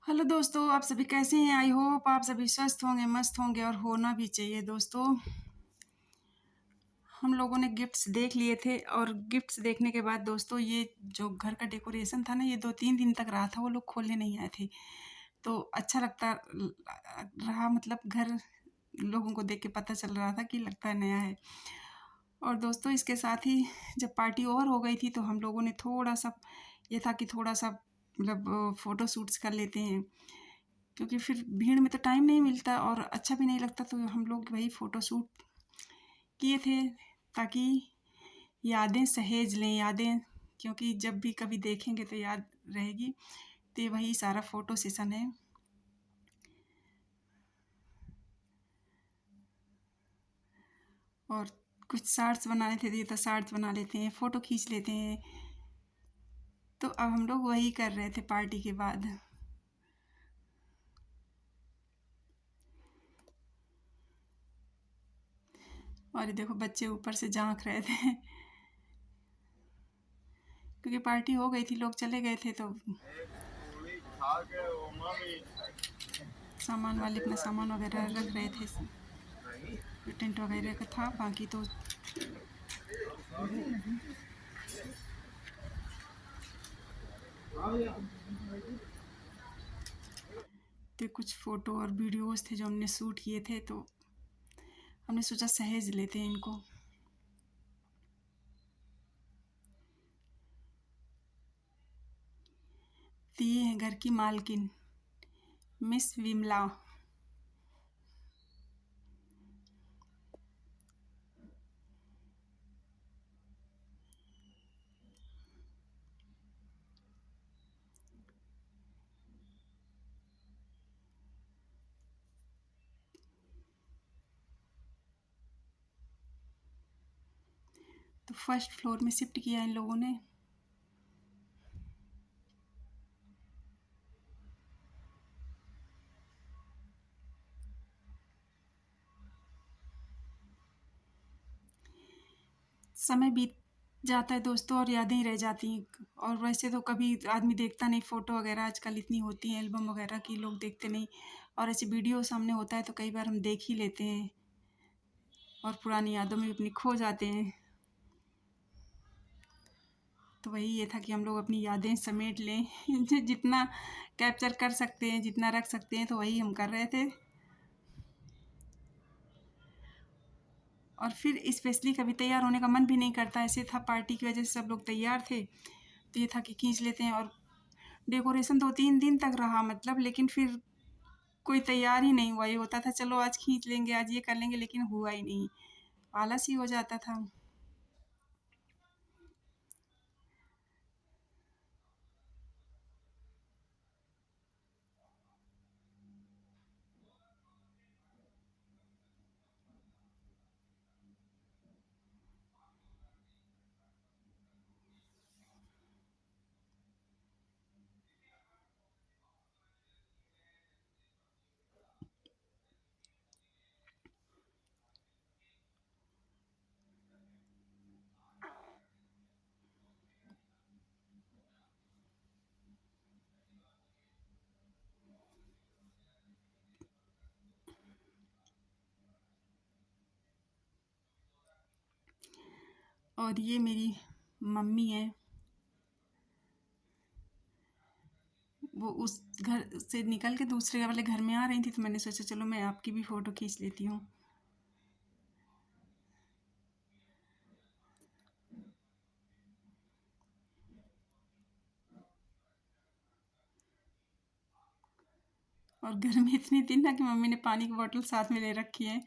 Hello दोस्तों, आप सभी कैसे हैं? आई होप आप सभी स्वस्थ होंगे, मस्त होंगे और होना भी चाहिए। दोस्तों, हम लोगों ने गिफ्ट्स देख लिए थे और गिफ्ट्स देखने के बाद दोस्तों ये जो घर का डेकोरेशन था ना, ये 2-3 दिन तक रहा था, वो लोग खोलने नहीं आए थे। तो अच्छा लगता रहा, मतलब घर लोगों को देख के पता चल रहा था कि लगता है नया है। और दोस्तों इसके साथ ही जब पार्टी ओवर हो गई थी तो हम लोगों ने थोड़ा सा, ये था कि थोड़ा सा मतलब फ़ोटो शूट्स कर लेते हैं, क्योंकि फिर भीड़ में तो टाइम नहीं मिलता और अच्छा भी नहीं लगता। तो हम लोग वही फ़ोटो शूट किए थे ताकि यादें सहेज लें, यादें, क्योंकि जब भी कभी देखेंगे तो याद रहेगी। तो ये वही सारा फ़ोटो सेशन है। और कुछ शॉर्ट्स बनाने थे तो शॉर्ट्स बना लेते हैं, फ़ोटो खींच लेते हैं। तो अब हम लोग वही कर रहे थे पार्टी के बाद। और ये देखो बच्चे ऊपर से झांक रहे थे क्योंकि पार्टी हो गई थी, लोग चले गए थे तो सामान वाले अपना सामान वगैरह रख रहे थे, जो टेंट वगैरह का था। बाकी तो कुछ फ़ोटो और वीडियोस थे जो हमने शूट किए थे, तो हमने सोचा सहेज लेते हैं इनको। तो ये है घर की मालकिन, मिस विमला। तो फर्स्ट फ्लोर में शिफ्ट किया इन लोगों ने। समय बीत जाता है दोस्तों और यादें ही रह जाती हैं। और वैसे तो कभी आदमी देखता नहीं, फ़ोटो वगैरह आजकल इतनी होती हैं, एल्बम वगैरह की लोग देखते नहीं। और ऐसे वीडियो सामने होता है तो कई बार हम देख ही लेते हैं और पुरानी यादों में अपनी खो जाते हैं। तो वही ये था कि हम लोग अपनी यादें समेट लें जितना कैप्चर कर सकते हैं, जितना रख सकते हैं, तो वही हम कर रहे थे। और फिर स्पेशली कभी तैयार होने का मन भी नहीं करता, ऐसे था पार्टी की वजह से सब लोग तैयार थे, तो ये था कि खींच लेते हैं। और डेकोरेशन 2-3 दिन तक रहा, मतलब, लेकिन फिर कोई तैयार ही नहीं हुआ। ये होता था चलो आज खींच लेंगे, आज ये कर लेंगे, लेकिन हुआ ही नहीं, आलस ही हो जाता था। और ये मेरी मम्मी है, वो उस घर से निकल के दूसरे वाले घर में आ रही थी, तो मैंने सोचा चलो मैं आपकी भी फ़ोटो खींच लेती हूँ। और गर्मी इतनी थी ना कि मम्मी ने पानी की बोतल साथ में ले रखी है।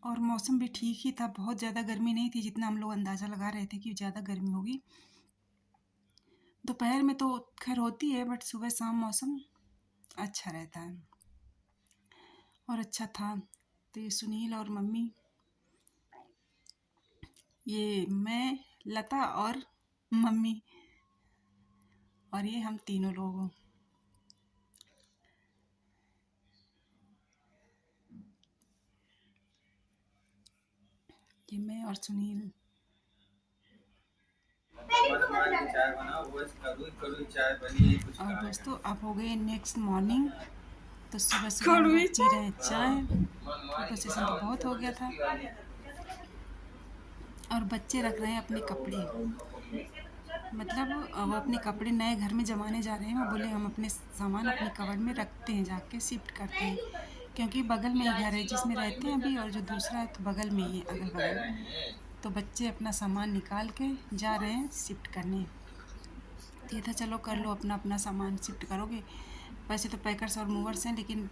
और मौसम भी ठीक ही था, बहुत ज़्यादा गर्मी नहीं थी जितना हम लोग अंदाज़ा लगा रहे थे कि ज़्यादा गर्मी होगी। दोपहर में तो खैर होती है, बट सुबह शाम मौसम अच्छा रहता है और अच्छा था। तो ये सुनील और मम्मी, ये मैं, लता और मम्मी, और ये हम तीनों लोग। ये मैं और सुनील। और दोस्तों अब हो गए नेक्स्ट मॉर्निंग, तो सुबह सुबह हम लोग पी रहे हैं चाय। फोटो सेशन तो बहुत हो गया था। और बच्चे रख रहे हैं अपने कपड़े, मतलब वो अपने कपड़े नए घर में जमाने जा रहे हैं। वो बोले हम अपने सामान अपने कवर में रखते हैं, जाके शिफ्ट करते हैं, क्योंकि बगल में ही घर है जिसमें रहते हैं अभी, और जो दूसरा है तो बगल में ही है, अगल बगल। तो बच्चे अपना सामान निकाल के जा रहे हैं शिफ्ट करने। तो ये था चलो कर लो अपना अपना सामान, शिफ्ट करोगे। वैसे तो पैकर्स और मूवर्स हैं, लेकिन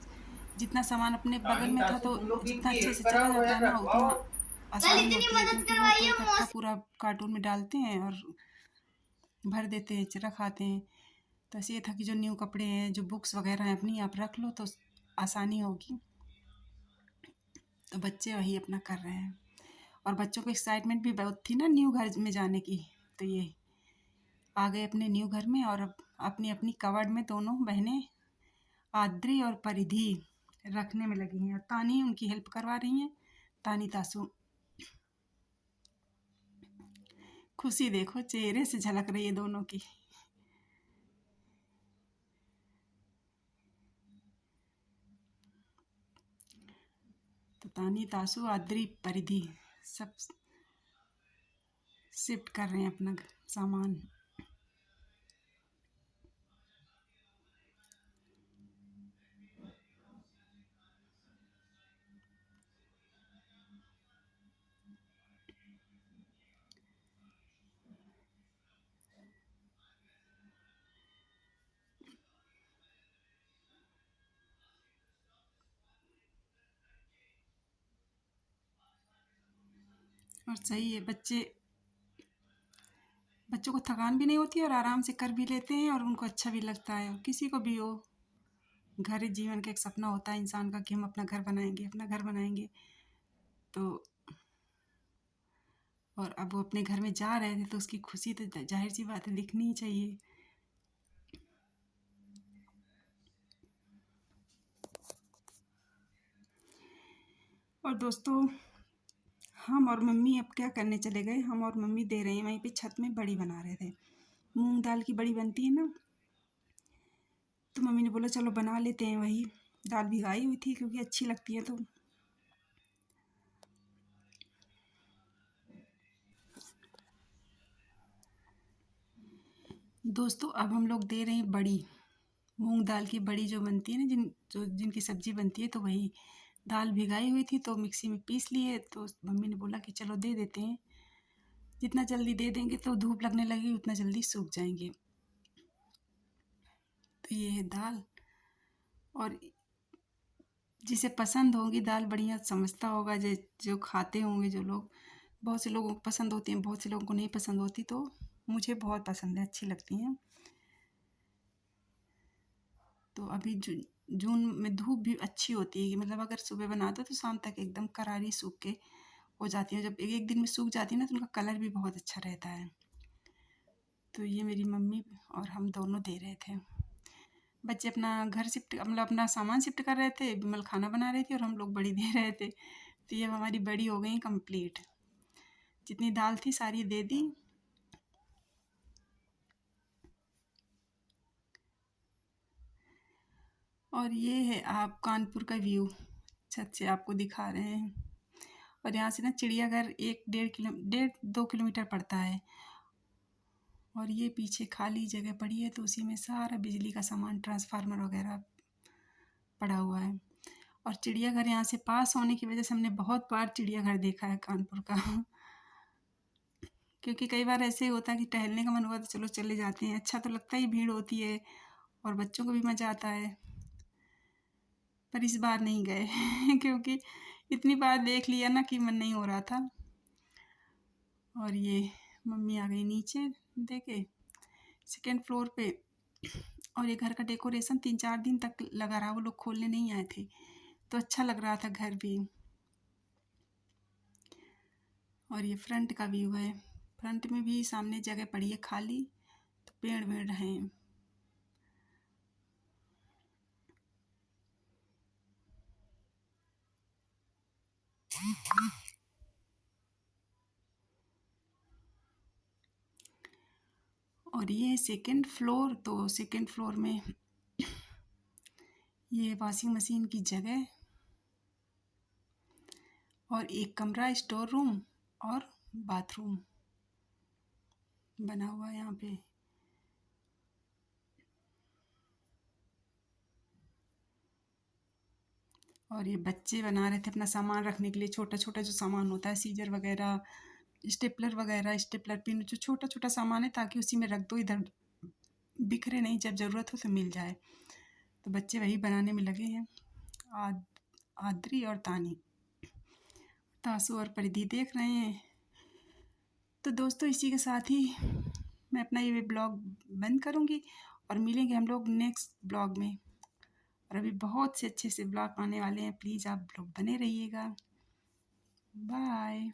जितना सामान अपने बगल में था तो जितना अच्छे से चला जाता है ना, उतना आसानी होती है, क्योंकि वो तो इकट्ठा पूरा कार्टून में डालते हैं और भर देते हैं, रखाते हैं। तो ऐसे ये था कि जो न्यू कपड़े हैं, जो बुक्स वगैरह हैं, अपनी आप रख लो तो आसानी होगी। तो बच्चे वही अपना कर रहे हैं, और बच्चों को एक्साइटमेंट भी बहुत थी ना न्यू घर में जाने की। तो ये आ गए अपने न्यू घर में, और अब अपनी अपनी कवर्ड में दोनों बहनें आद्री और परिधि रखने में लगी हैं, और तानी उनकी हेल्प करवा रही हैं। तानी तासु, खुशी देखो चेहरे से झलक रही है दोनों की। तो तानी तासु आद्री परिधि सब शिफ्ट कर रहे हैं अपना सामान। और सही है, बच्चों को थकान भी नहीं होती और आराम से कर भी लेते हैं, और उनको अच्छा भी लगता है। किसी को भी हो, घर जीवन का एक सपना होता है इंसान का कि हम अपना घर बनाएंगे, अपना घर बनाएंगे। तो और अब वो अपने घर में जा रहे थे, तो उसकी खुशी तो जाहिर सी बात है दिखनी ही चाहिए। और दोस्तों, हम और मम्मी अब क्या करने चले गए, हम और मम्मी दे रहे हैं वहीं पे छत में बड़ी बना रहे थे। मूंग दाल की बड़ी बनती है ना, तो मम्मी ने बोला चलो बना लेते हैं। वही दाल भिगाई हुई थी क्योंकि अच्छी लगती है। तो दोस्तों अब हम लोग दे रहे हैं बड़ी, मूंग दाल की बड़ी जो बनती है ना, जिनकी सब्जी बनती है। तो वही दाल भिगाई हुई थी तो मिक्सी में पीस लिए। तो मम्मी ने बोला कि चलो दे देते हैं, जितना जल्दी दे देंगे तो धूप लगने लगेगी, उतना जल्दी सूख जाएंगे। तो ये है दाल, और जिसे पसंद होगी दाल बढ़िया समझता होगा, जो खाते होंगे जो लोग, बहुत से लोगों को पसंद होती हैं, बहुत से लोगों को नहीं पसंद होती। तो मुझे बहुत पसंद है, अच्छी लगती हैं। तो अभी जून में धूप भी अच्छी होती है, मतलब अगर सुबह बना दो तो शाम तक एकदम करारी सूख के हो जाती है। जब एक एक दिन में सूख जाती है ना, तो उनका कलर भी बहुत अच्छा रहता है। तो ये मेरी मम्मी और हम दोनों दे रहे थे। बच्चे अपना घर शिफ्ट, मतलब अपना सामान शिफ्ट कर रहे थे, विमल खाना बना रही थी और हम लोग बड़ी दे रहे थे। तो ये हमारी बड़ी हो गई कंप्लीट, जितनी दाल थी सारी दे दी। और ये है आप कानपुर का व्यू, छत से आपको दिखा रहे हैं। और यहाँ से ना चिड़ियाघर 1-1.5 2 किलोमीटर पड़ता है। और ये पीछे खाली जगह पड़ी है, तो उसी में सारा बिजली का सामान, ट्रांसफार्मर वगैरह पड़ा हुआ है। और चिड़ियाघर यहाँ से पास होने की वजह से हमने बहुत बार चिड़ियाघर देखा है कानपुर का। क्योंकि कई बार ऐसे होता है कि टहलने का मन हुआ तो चलो चले जाते हैं, अच्छा तो लगता ही, भीड़ होती है और बच्चों को भी मज़ा आता है। पर इस बार नहीं गए क्योंकि इतनी बार देख लिया ना कि मन नहीं हो रहा था। और ये मम्मी आ गई नीचे देखे सेकेंड फ्लोर पे। और ये घर का डेकोरेशन 3-4 दिन तक लगा रहा, वो लोग खोलने नहीं आए थे, तो अच्छा लग रहा था घर भी। और ये फ्रंट का व्यू है, फ्रंट में भी सामने जगह पड़ी है खाली, तो पेड़ वेड़ हैं। और ये सेकंड फ्लोर, तो सेकंड फ्लोर में ये वॉशिंग मशीन की जगह और एक कमरा स्टोर रूम और बाथरूम बना हुआ है यहाँ पे। और ये बच्चे बना रहे थे अपना सामान रखने के लिए, छोटा छोटा जो सामान होता है, सीजर वगैरह, स्टेपलर स्टेपलर पिन, जो छोटा छोटा सामान है, ताकि उसी में रख दो, इधर बिखरे नहीं, जब ज़रूरत हो तो मिल जाए। तो बच्चे वही बनाने में लगे हैं, आद आद्री और तानी, तासु और परिधि देख रहे हैं। तो दोस्तों इसी के साथ ही मैं अपना ये ब्लॉग बंद करूँगी, और मिलेंगे हम लोग नेक्स्ट ब्लॉग में। और अभी बहुत से अच्छे से ब्लॉग आने वाले हैं, प्लीज़ आप लोग बने रहिएगा। बाय।